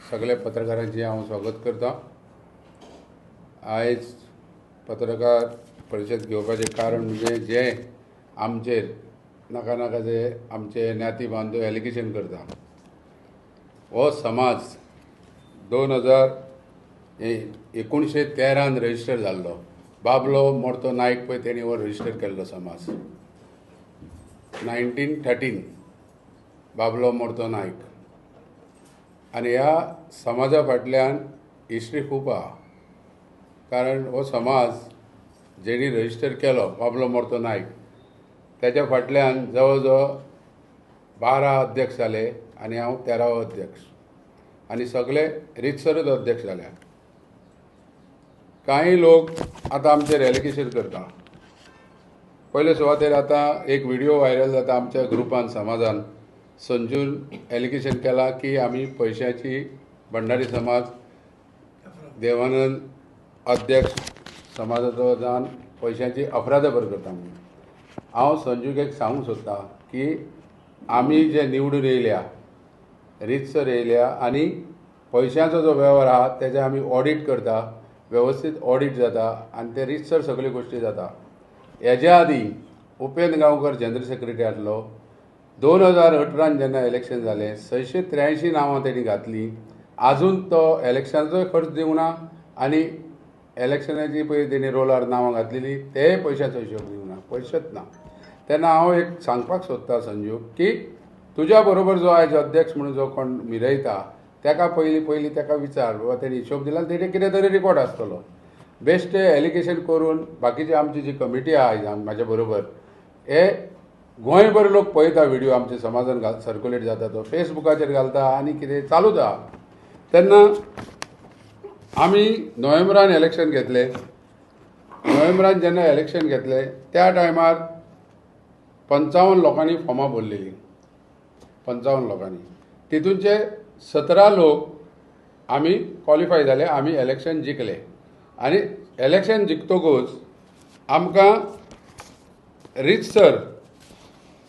सगळे पत्रकारांचे हांव स्वागत करता। आयज पत्रकार परिशद घेवपाचें कारण म्हणजे जे आमचेर नाका नाका जे आमचे ज्ञाती बांधव एलिगेशन करता, हो समाज 2013 रजिस्टर जाल्लो। बाबलो मोडतो नायक पळय तेणी हो रजिस्टर केल्लो समाज 1913 बाबलो मोडतो नायक। आनी ह्या समाजा फाटल्यान हिस्ट्री खूब आहा, कारण हो समाज जेणी रजिस्टर केलो बाबलो मोडतो नायक त्याच्या फाटल्यान जवळ जवळ 12 अध्यक्ष जाले आनी हांव 13वो अध्यक्ष, आनी सगळे रितसरच अध्यक्ष जाल्या। काही लोक आतां आमचेर एलिगेशन करता। पयले सुवातेर आतां एक व्हिडिओ व्हायरल जाता आमच्या ग्रुपान समाजान। संजून एलिगेशन केला की आमी पयशांची भंडारी समाज देवानंद अध्यक्ष समाजाचो जावन पयशांची अफरादफर करता म्हणून। हांव संजूक एक सांगूंक सोदतां की आमी जे निवडून येयल्या रितसर येयल्या आनी पयशांचो जो वेव्हार आहा तेजे आमी ऑडिट करता, वेवस्थीत ऑडिट जाता आनी ते रितसर सगळ्यो गोश्टी जाता। हेज्या आदी उपेंद्र गांवकर जनरल सेक्रेटरी आसलो। 2018 जेन्ना इलेक्शन जालें 683 नांवां तेणी घातलीं। आजून तो इलेक्शनाचोय खर्च दिवंक ना आनी इलेक्शनाची पळय तेणी रोलार नांवां घातलेलीं तेय पयशांचो हिशोब दिवंक ना, पयशेच ना। तेन्ना हांव एक सांगपाक सोदतां संजू की तुज्या बरोबर जो आयज अध्यक्ष म्हणून जो कोण मिरयता तेका पयलीं तेका विचार बाबा तेणी हिशोब दिला तेणी कितें तरी रिकॉर्ड आसतलो। बेश्टे एलिगेशन करून बाकीची आमची जी कमिटी आहा आयज म्हाज्या बरोबर हे गोंयभर लोक पळयता व्हिडिओ आमच्या समाजान सर्क्युलेट जाता तो फेसबुकाचेर घालता आनी कितें चालूच आहा। तेन्ना आमी नोव्हेंबरान इलेक्शन घेतले। नोव्हेंबरान जेन्ना इलेक्शन घेतले त्या टायमार 55 लोकांनी फॉर्मां भरलेलीं। 55 लोकांनी तितूंचे 17 लोक आमी क्वॉलिफाय जाले, आमी इलेक्शन जिखले। आनी इलेक्शन जिखतकूच आमकां रितसर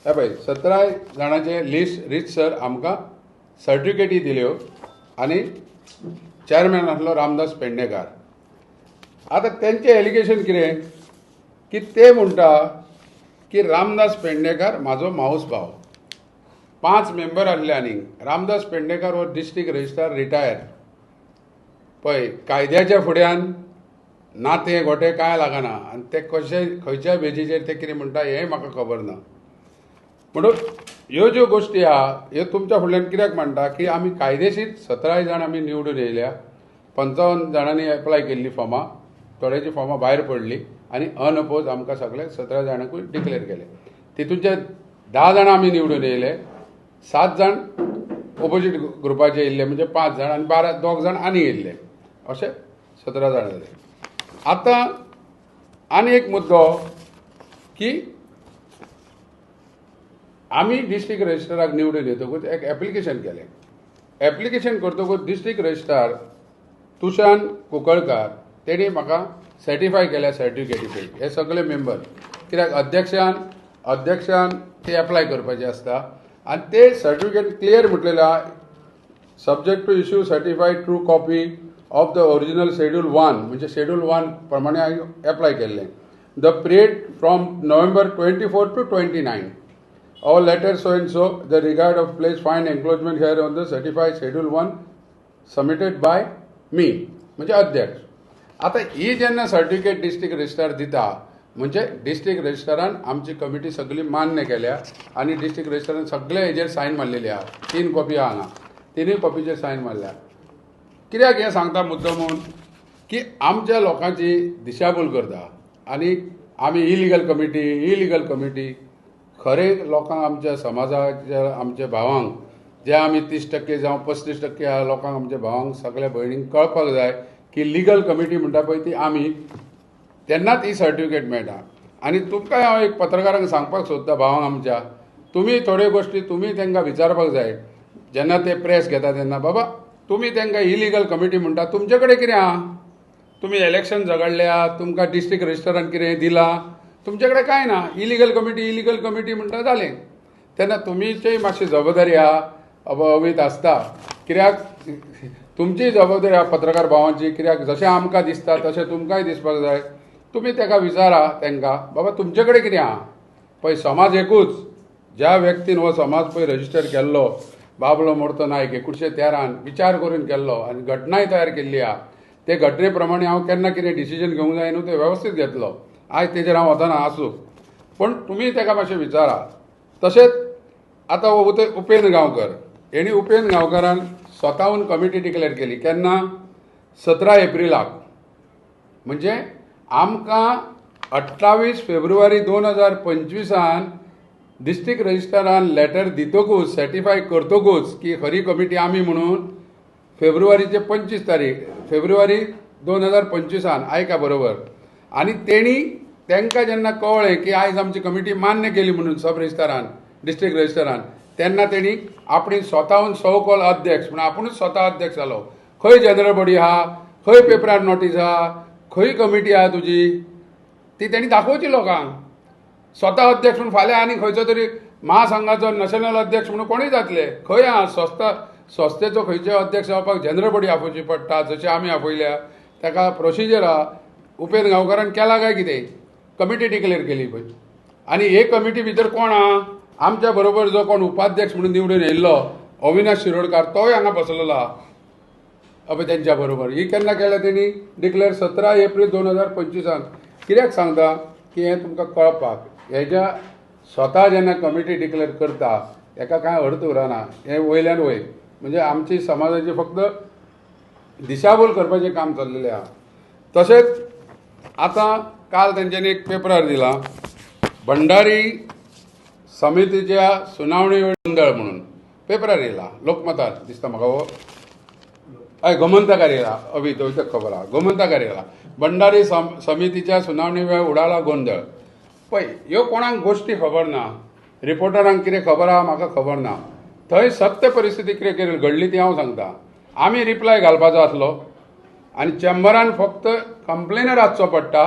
हे पळय 17 जाणांचे लिस्ट रितसर आमकां सर्टिफिकेटी दिल्यो आनी चेअरमॅन आसलो रामदास पेडणेकार। आतां तेंचें एलिगेशन कितें की ते म्हणटा की रामदास पेडणेकार म्हाजो मावस भाव। 5 मेंबर आसले आनीक। रामदास पेडणेकार हो डिस्ट्रिक्ट रजिस्ट्रार रिटायर। पळय कायद्याच्या फुड्यान नातें गोटे कांय लागना आनी ते खंयच्या बेजीचेर ते कितें म्हणटा हेंय म्हाका खबर ना। म्हणून ह्यो ज्यो गोश्टी आहा ह्यो तुमच्या फुडल्यान कित्याक म्हणटा की आमी कायदेशीर 17 जाण आमी निवडून येयल्या। 55 जाणांनी एप्लाय केल्ली फॉर्मां, थोड्याची फॉर्मां भायर पडली आनी अनअपोज आमकां सगळे 17 जाणांकूय डिक्लेअर केले। तितूंचे 10 जाणां आमी निवडून येयले, 7 जाण ऑपोजीट ग्रुपाचे येयल्ले म्हणजे 5 जाण आनी 2 जाण आनी येयल्ले, अशे 17 जाण जाले। आतां आनी एक मुद्दो की आमी डिस्ट्रिक्ट रजिस्ट्राराक निवडून येतकूच एक एप्लिकेशन केलें। एप्लिकेशन करतकूच डिस्ट्रिक्ट रजिस्ट्रार तुशान कुंकळकार तेणी म्हाका सर्टिफाय केल्या सर्टिफिकेटी हे सगळे मेंबर, कित्याक अध्यक्षान ते एप्लाय करपाचें आसता आनी ते सर्टिफिकेट क्लियर म्हटलेलें आहा subject to issue certified true copy of the original schedule 1 म्हणजे शेड्यूल 1 प्रमाणे हांवें एप्लाय केल्लें। The period from November 24 to 29 our letter so and so the regard of place find enclosement here on the certified schedule 1 submitted by me म्हणजे अध्यक्ष। आता ही जेन्ना certificate district registrar दिता म्हणजे डिस्ट्रिक्ट रजिस्ट्रारान आमची कमिटी सगळी मान्य केल्या आनी डिस्ट्रिक्ट रजिस्ट्रारान सगळे हेजेर सायन मारलेली आहा। 3 कॉपी आहा हांगा, 3 कॉपीचेर सायन मारल्या। कित्याक हें सांगता मुद्दमून की आमच्या लोकांची दिशाभूल करता आनी आमी इलिगल कमिटी खरें लोकांक आमच्या समाजाच्या आमच्या भावांक जे आमी 30% जावं 35% लोकांक आमच्या भावांक सगळ्या भयणींक कळपाक जाय की लिगल कमिटी म्हणटा पळय ती आमी, तेन्नाच ही सर्टिफिकेट मेळटा। आनी तुमकां हांव एक पत्रकारांक सांगपाक सोदता भावांक आमच्या, तुमी थोड्यो गोश्टी तुमी तांकां विचारपाक जाय जेन्ना ते प्रेस घेता तेन्ना, बाबा तुमी तांकां इलिगल कमिटी म्हणटा तुमचे कडेन कितें आहा? तुमी इलेक्शन झगडल्या, तुमकां डिस्ट्रिक्ट रजिस्ट्रारान कितें दिलां? तुमचे कडेन कांय ना। इलिगल कमिटी म्हणटा जालें। तेन्ना तुमीचेय मातशी जबाबदारी आहा अवीत आसता, कित्याक तुमची जबाबदारी आहा पत्रकार भावांची, कित्याक जशें आमकां दिसता तशें तुमकांय दिसपाक जाय. तुमी ताका विचारा तांकां बाबा तुमचे कडेन कितें आहा. पळय समाज एकूच, ज्या व्यक्तीन हो समाज पळय रजिस्टर केल्लो बाबलो मोर्तो नायक 1913 विचार करून केल्लो आनी घटनाय तयार केल्ली आहा, ते घटने प्रमाणे हांव केन्ना कितें डिसिजन घेवंक जाय न्हू ते वेवस्थीत घेतलो. आयज तेजेर हांव वचना आसूं, पण तुमी ताका मातशें विचारा. तशेंच आतां हो उपेंद्र गांवकर, हेणी उपेंद्र गांवकारान स्वताहून कमिटी डिक्लेअर केली. केन्ना? 17 एप्रिलाक. म्हणजे आमकां 28 फेब्रुवारी 2025 डिस्ट्रिक्ट रजिस्ट्रारान लेटर दितकूच, सर्टिफाय करतकूच की खरी कमिटी आमी म्हणून फेब्रुवारीचे 25 तारीख फेब्रुवारी 2025 आयका बरोबर. आनी तांकां जेन्ना कळ्ळें की आयज आमची कमिटी मान्य केली म्हणून सब रजिस्ट्रारान, डिस्ट्रिक्ट रजिस्ट्रारान, तेन्ना तेणी आपणी स्वताहून सौकॉल अध्यक्ष म्हणून आपुणूच स्वता अध्यक्ष जालो. खंय जनरल बॉडी आहा, खंय पेपरार नोटीस आहा, खंय कमिटी आहा तुजी, ती तेणी दाखोवची लोकांक. स्वता अध्यक्ष म्हणून फाल्यां आनी खंयचो तरी महासंघाचो नॅशनल अध्यक्ष म्हणून कोणूय जातले. खंय आहा संस्थेचो खंयचो अध्यक्ष जावपाक जनरल बॉडी आपोवची पडटा, जशें आमी आपयल्या. ताका प्रोसिजर आहा. उपेंद्र गांवकारान केला काय कितें? कमिटी डिक्लेअर केली पळय. आनी हे कमिटी भितर कोण आहा? आमच्या बरोबर जो कोण उपाध्यक्ष म्हणून निवडून येयल्लो अविनाश शिरोडकार, तोय हांगा बसलेलो आहा अबे तेंच्या बरोबर. ही केन्ना केल्या तेणी डिक्लेअर? 17 एप्रील 2025. कित्याक सांगता की हें तुमकां कळपाक. हेज्या स्वता जेन्ना कमिटी डिक्लेअर करता हेका कांय अर्थ उरना. हें वयल्यान वयर म्हणजे आमची समाजाची फक्त दिशाभूल करपाचें काम चल्लेलें आहा. तशेंच आतां काल तेंच्यांनी एक पेपरार दिला, भंडारी समितीच्या सुनावणी गोंधळ म्हणून पेपरार येयला. लोकमतार दिसता म्हाका हो, हय गोमंतकार येयला. अभी तो खबर आहा, गोमंतकार येयला. भंडारी समितीच्या सुनावणी वेळ उडाला गोंधळ. पळय ह्यो कोणाक गोश्टी खबर ना. रिपोर्टरांक कितें खबर आहा म्हाका खबर ना. थंय सत्य परिस्थिती कितें घडली ती हांव सांगता. आमी रिप्लाय घालपाचो आसलो आनी चेंबरान फक्त कंप्लेनर आसचो पडटा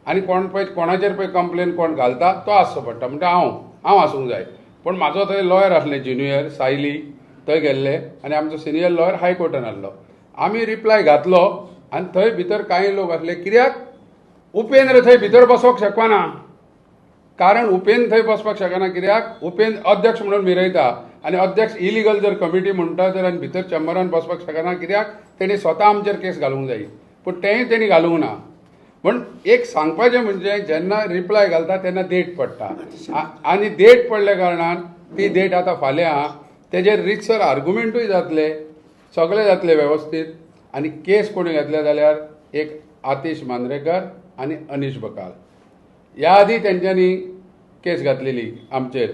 आनी कोण पळय कोणाचेर पळय कंप्लेन कोण घालता तो आसचो पडटा. म्हणजे हांव आसूंक जाय. पण म्हाजो थंय लॉयर आसलें ज्युनियर सायली, थंय गेल्ले आनी आमचो सिनियर लॉयर हायकोर्टान आसलो. आमी रिप्लाय घातलो आनी थंय भितर कांय लोक आसले. कित्याक? उपेंद्र थंय भितर बसोवंक शकना. कारण उपेंद्र थंय बसपाक शकना. कित्याक? उपेंद्र अध्यक्ष म्हणून मिरयता आनी अध्यक्ष इलिगल जर कमिटी म्हणटा तर आनी भितर चेंबरान बसपाक शकना. कित्याक? तेणी स्वता आमचेर केस घालूंक जाय. पूण तेंय तेणी घालूंक ना. पण एक सांगपाचें म्हणजे जेन्ना रिप्लाय घालता तेन्ना डेट पडटा आनी डेट पडल्या कारणान ती डेट आतां फाल्यां तेजेर रितसर आर्ग्युमेंटूय जातले, सगळें जातलें वेवस्थीत. आनी केस कोणी घातल्या जाल्यार एक आतिश मांद्रेकर आनी अनीश बकाल. ह्या आदी तेंच्यांनी केस घातलेली आमचेर.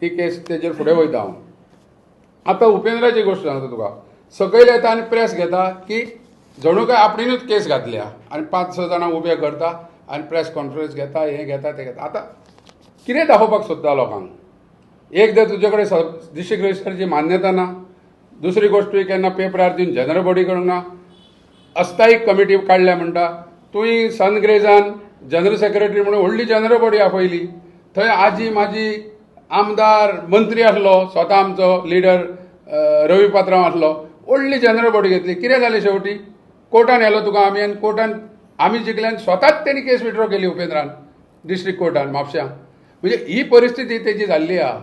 ती केस तेजेर फुडें वयता हांव. आतां उपेंद्राची गोश्ट सांगता तुका. सकयल येता आनी प्रेस घेता की जणू काय आपणीनूच केस घातल्या आनी 5-6 जाणां उबे करता आनी प्रेस कॉन्फरन्स घेता, हें घेता तें घेता. आतां कितें दाखोवपाक सोदता लोकांक? एक तर तुजे कडेन डिस्ट्रिक्ट रजिस्ट्रारची मान्यता ना. दुसरी गोश्ट तुवें केन्ना पेपरार दिवन जनरल बॉडी करूंक ना. अस्थायी कमिटी काडल्या म्हणटा. तुवें सनग्रेजान जनरल सेक्रेटरी म्हणून व्हडली जनरल बॉडी आपयली. थंय आजी माजी आमदार मंत्री आसलो, स्वता आमचो लिडर रवी पात्रांव आसलो. व्हडली जनरल बॉडी घेतली. कितें जालें शेवटी? कोर्टान येयलो तुका आमी आनी कोर्टान आमी जिखल्यान स्वताच तेणी केस विड्रॉ केली उपेंद्रान डिस्ट्रिक्ट कोर्टान म्हापश्यां. म्हणजे ही परिस्थिती तेजी जाल्ली आहा.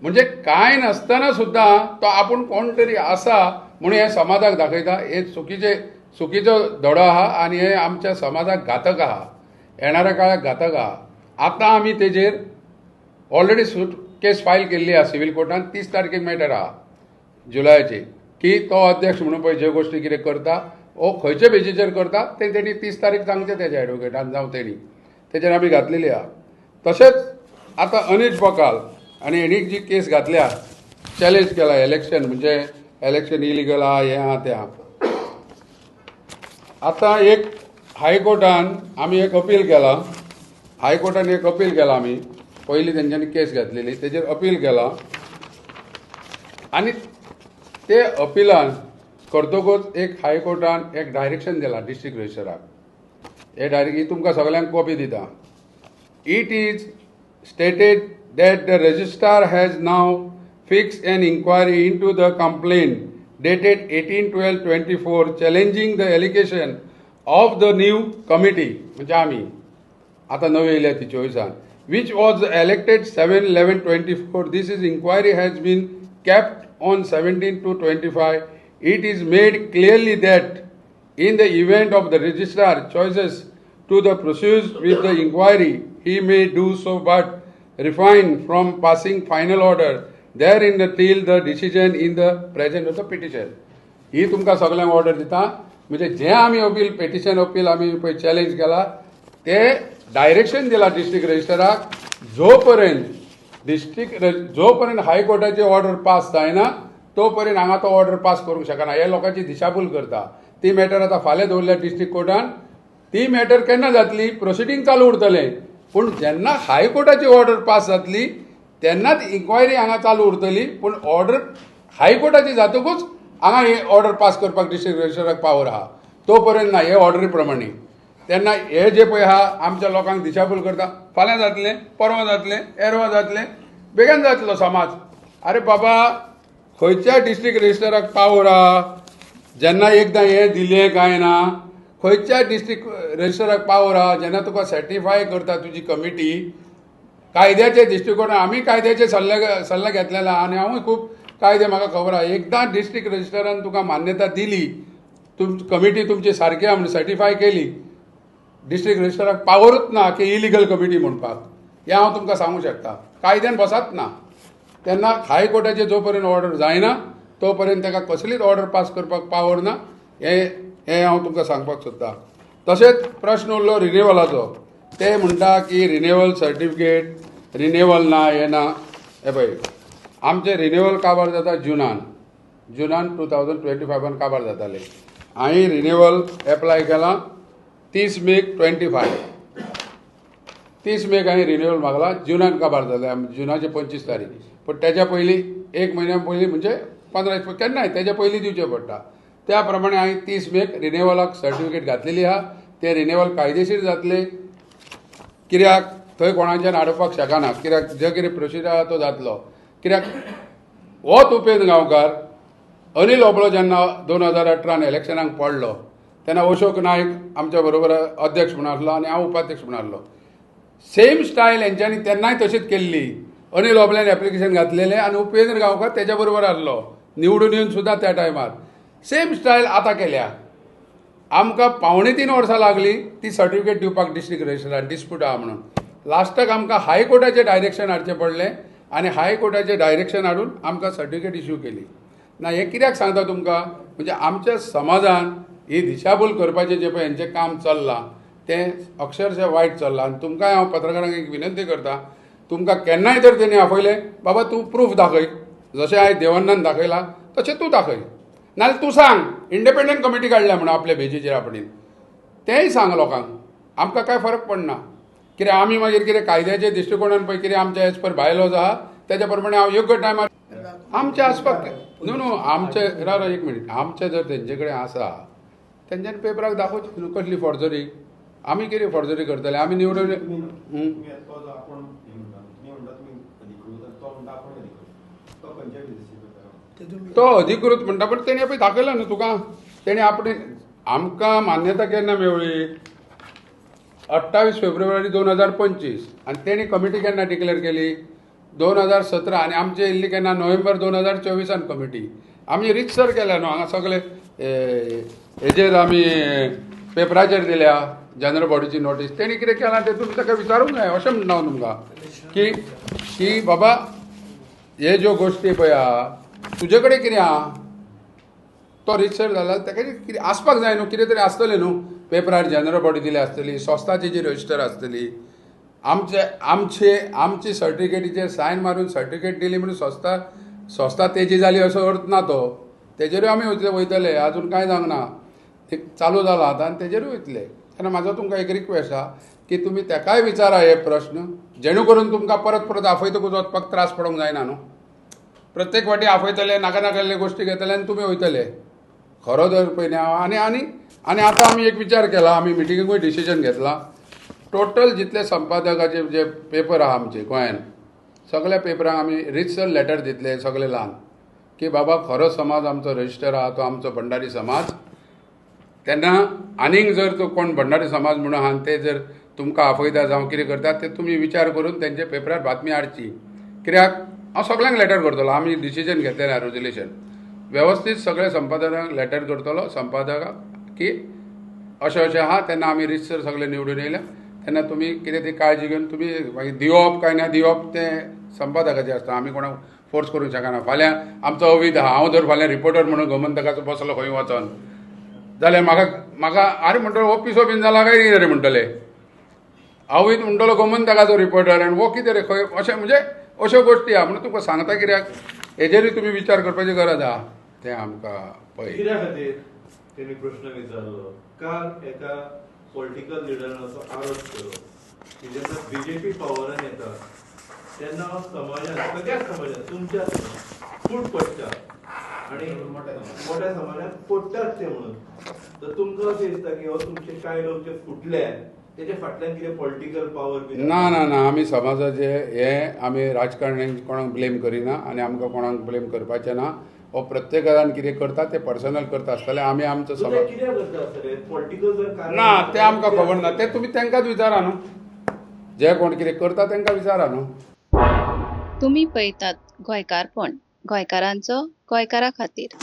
म्हणजे कांय नासतना सुद्दां तो आपूण कोण तरी आसा म्हणून हे समाजाक दाखयता. हे चुकीचो धडो आहा आनी हे आमच्या समाजाक घातक आहा, येणाऱ्या काळाक घातक आहा. आतां आमी तेजेर ऑलरेडी केस फायल केल्ली आहा सिव्हील कोर्टान. 30 तारखेक मॅटर आहा जुलयाची की तो अध्यक्ष म्हणून पळय ज्यो गोश्टी कितें करता हो खंयचे बेजीचेर करता तें तेणी 30 तारीख सांगचें तेज्या एडवोकेटान जावं तेणी. तेजेर आमी घातलेली आहा. तशेंच आतां अनीश बकाल आनी हेणी जी केस घातल्या, चॅलेंज केला इलेक्शन, म्हणजे इलेक्शन इलिगल आहा, हें आहा तें आहा. आतां एक हायकोर्टान आमी एक अपील केला. हायकोर्टान एक अपील केला आमी. पयलीं तेंच्यांनी केस घातलेली तेजेर अपील केला आनी ते अपिलान करतकूच एक हायकोर्टान एक डायरेक्शन दिला डिस्ट्रिक्ट रजिस्ट्राराक. हे डायरेक्ट ही तुमकां सगळ्यांक कॉपी दिता. It is stated that the registrar has now fixed an inquiry into the complaint dated 18/12/24 challenging the allocation of the new committee म्हणजे आम्ही आता नवी येयल्या ती 24 which was elected 7/11/24. This is inquiry has been kept on 17 to 25. It is made clearly that in the event of the registrar choices to the proceed with the inquiry, he may do so, but refrain from passing final order therein till the decision in the present of the petition. ही तुमकां सगळ्यांक order दिता म्हणजे जे आमी appeal petition appeal आमी पळय challenge केला ते डायरेक्शन दिला डिस्ट्रिक्ट रजिस्टराक जोपर्यंत हायकोर्टाची ऑर्डर पास जायना तोपर्यंत हांगा तो ऑर्डर पास करूंक शकना. हे लोकांची दिशाभूल करता. ती मॅटर आतां फाल्यां दवरल्या डिस्ट्रिक्ट कोर्टान. ती मॅटर केन्ना जातली प्रोसिडींग चालू उरतलें पूण जेन्ना हायकोर्टाची ऑर्डर पास जातली तेन्नाच इन्क्वायरी हांगा चालू उरतली पूण ऑर्डर हायकोर्टाची जातकूच हांगा ही ऑर्डर पास करपाक डिस्ट्रिक्ट रजिस्टराक पावर आहा. तोपर्यंत ना हे ऑर्डरी प्रमाणे तेन्ना हे जे पळय आहा आमच्या लोकांक दिशाभूल करता. फाल्यां जातलें परवा जातलें एरवा जातलें बेगीन जातलो समाज. अरे बाबा खंयच्या डिस्ट्रिक्ट रजिस्टराक पावर आहा जेन्ना एकदां हें दिलें काय ना खंयच्या डिस्ट्रिक्ट रजिस्टराक पावर आहा जेन्ना तुका सर्टिफाय करता तुजी कमिटी कायद्याचे दृश्टिकोनान आमी कायद्याचे सल्ले घेतलेले आहा आनी हांवूय खूब कायदे म्हाका खबर आहा. एकदां डिस्ट्रिक्ट रजिस्टरान तुका मान्यता दिली कमिटी तुमची सारकी आहा म्हणून सर्टिफाय केली डिस्ट्रिक्ट रजिस्टराक पावरूच ना की इलिगल कमिटी म्हणपाक. हें हांव तुमकां सांगूंक शकता. कायद्यान बसत ना तेन्ना हायकोर्टाचे जोपर्यंत ऑर्डर जायना तोपर्यंत ताका कसलीच ऑर्डर पास करपाक पावर ना. हें हांव तुमकां सांगपाक सोदतां. तशेंच प्रश्न उरलो रिन्युवलाचो. ते म्हणटा की रिन्युवल सर्टिफिकेट रिन्युवल ना हें ना. हे पळय आमचे रिन्युवल काबार जाता जुनान 2025 काबार जाताले. हांवें रिन्युवल एप्लाय केला 30 मे 25. 30 मेक हांवें रिन्युवल मागला जुनान काबार जाले जुनाचे 25 तारीख. पूण तेच्या पयलीं एक म्हयन्या पयलीं म्हणजे 15 केन्नाय तेच्या पयलीं दिवचें पडटा. त्या प्रमाणे हांवें 30 मेक रिन्युवलाक सर्टिफिकेट घातलेली आहा. ते रिन्युवल कायदेशीर जातले कित्याक थंय कोणाच्यान आडोवपाक शकना. कित्याक जे कितें प्रोसिजर आहा तो जातलो. कित्याक होच उपेंद्र गांवकार अनिल ओबळो जेन्ना 2018 इलेक्शनाक पडलो तेन्ना अशोक नायक आमच्या बरोबर अध्यक्ष म्हणून आसलो आनी हांव उपाध्यक्ष म्हणून आसलो. सेम स्टायल हेंच्यांनी तेन्नाय तशीच केल्ली. अनिल ओबळ्यान एप्लिकेशन घातलेलें आनी उपेंद्र गांवकार तेच्या बरोबर आसलो निवडून येवन सुद्दां त्या टायमार सेम स्टायल आतां केल्या. आमकां 3.5 वर्सां लागली ती सर्टिफिकेट दिवपाक डिस्ट्रिक्ट रजिस्ट्रारान डिस्प्यूट आहा म्हणून. लास्टाक आमकां हायकोर्टाचें डायरेक्शन हाडचें पडलें आनी हायकोर्टाचें डायरेक्शन हाडून आमकां सर्टिफिकेट इश्यू केली. ना हें कित्याक सांगता तुमकां म्हणजे आमच्या समाजान ही दिशाभूल करपाचें जें पळय हेंचें काम चल्लां तें अक्षरशः वायट चल्लां. आनी तुमकांय हांव पत्रकारांक एक विनंती करतां तुमकां केन्नाय जर तेणी आपयलें बाबा तूं प्रूफ दाखय जशें हांवें देवन्नान दाखयलां तशें तूं दाखय नाल्यार तूं सांग इंडिपेंडंट कमिटी काडल्या म्हणून आपल्या बेजीचेर आपणें तेंय सांग लोकांक. आमकां कांय फरक पडना कित्याक आमी मागीर कितें कायद्याच्या दृश्टिकोनान पळय कितें आमचे एज पर बायलॉज आहा तेच्या प्रमाणे हांव योग्य टायमार आमचे आसपाक न्हू आमचे राव एक मिनीट आमचे जर तेंचे कडेन आसा तेंच्यांनी पेपराक दाखोवची न्हू कसली फॉर्जरी. आमी कितें फॉर्जरी करतले आमी निवडून तो अधिकृत म्हणटा पण तेणी पळय दाखयला न्हू तुका. तेणी आपणे आमकां मान्यता केन्ना मेळ्ळी 28 फेब्रुवारी 2025 आनी तेणी कमिटी केन्ना डिक्लेअर केली 2017 आनी आमचे येयल्ली केन्ना नोव्हेंबर 2024 कमिटी. आमी रितसर केल्या न्हू हांगा सगळे हेजेर आमी पेपराचेर दिल्या जनरल बॉडीची नोटीस. तेणी कितें केलां तें तुमी ताका विचारूंक जाय अशें म्हणटा हांव तुमकां की बाबा हे ज्यो गोश्टी पळय आहा तुजे कडेन कितें आहा तो रितसर जाला ताका कितें आसपाक जाय न्हू कितें तरी आसतलें न्हू. पेपरार जनरल बॉडी दिली आसतली संस्थाची जी रजिस्टर आसतली आमची सर्टिफिकेटीचेर सायन मारून सर्टिफिकेट दिली म्हणून संस्था तेजी जाली असो अर्थ ना तो. तेजेरूय आमी वयतले आजून कांय जावंक ना चालू जाला आतां आनी तेजेरूय वयतले. तेन्ना म्हाजो तुमकां एक रिक्वेस्ट आहा की तुमी तेकाय विचारा हे प्रश्न जेणू करून तुमकां परत परत आफयतकूच वचपाक त्रास पडोंक जायना न्हू. प्रत्येक फावटी आफयतले नाका नाकाल्ले गोश्टी घेतले आनी तुमी वयतले खरो जर पळय आनी आनी आनी आतां आमी एक विचार केला आमी मिटिंगेकूय डिसिजन घेतला टोटल जितले संपादकाचे जे पेपर आहा आमचे गोंयान सगळ्या पेपरांक आमी रितसर लेटर दितले सगळे ल्हान की बाबा खरो समाज आमचो रजिस्टर आहा तो आमचो भंडारी समाज, तेन्ना आनीक जर तो कोण भंडारी समाज म्हणून आहा ते जर तुमकां आपयता जावं कितें करतात ते तुमी विचार करून तेंचे पेपरार बातमी हाडची. कित्याक हांव सगळ्यांक लेटर करतलो, आमी डिसिजन घेतलेलें रेजोल्युशन वेवस्थीत सगळे संपादकांक लेटर करतलो संपादकाक की अशें अशें आहा, तेन्ना आमी रितसर सगळे निवडून येयल्या, तेन्ना तुमी कितें ती काळजी घेवन तुमी मागीर दिवप काय ना दिवप तें संपादकाचें आसता, आमी कोणाक फोर्स करूंक शकना. फाल्यां आमचो अवीत आहा, हांव जर फाल्यां रिपोर्टर म्हणून गोमंतकाचो बसलो खंय वचोन जाल्यार म्हाका आरे म्हणटलो हो पिसो बीन जाला काय कितें रे म्हणटले, हांवूय म्हणटलो गोमंतकाचो रिपोर्टर आनी वो कितें रे खंय, अशें म्हणजे अश्यो गोश्टी आहा. म्हणून तुका सांगता कित्याक हेजेरूय तुमी विचार करपाची गरज आहा. तें आमकां पळय कित्या खातीर तेणी प्रश्न विचारलो, काल एका पॉलिटिकल लिडरान असो आरोप केलो की जेन्ना बीजेपी पावरान येता तेन्ना समाजात सगळ्या समाजात तुमच्या फूट पडटा आणि मोठ्या समाजात पडटात ते म्हणून. तर तुमकां अशें दिसता की हो तुमचे कांय लोक जे फुटले तेच्या फाटल्यान कितें पॉलिटिकल पावर बी ना ना ना आमी समाजाचे हे आमी राजकारण्यांक कोणाक ब्लेम करिना आनी आमकां कोणाक ब्लेम करपाचें ना. हो प्रत्येकान कितें करता ते पर्सनल करता आसतले, आमी आमचो समाज कित्याक करता आसतले पॉलिटिकल जर कारण ना ते आमकां खबर ना, ते तुमी तांकांच विचारा न्हू, जे कोण कितें करता तांकां विचारा न्हू. तुम्ही पळयतात गोंयकारपण, गोंयकारांचो गोंयकारा खातीर.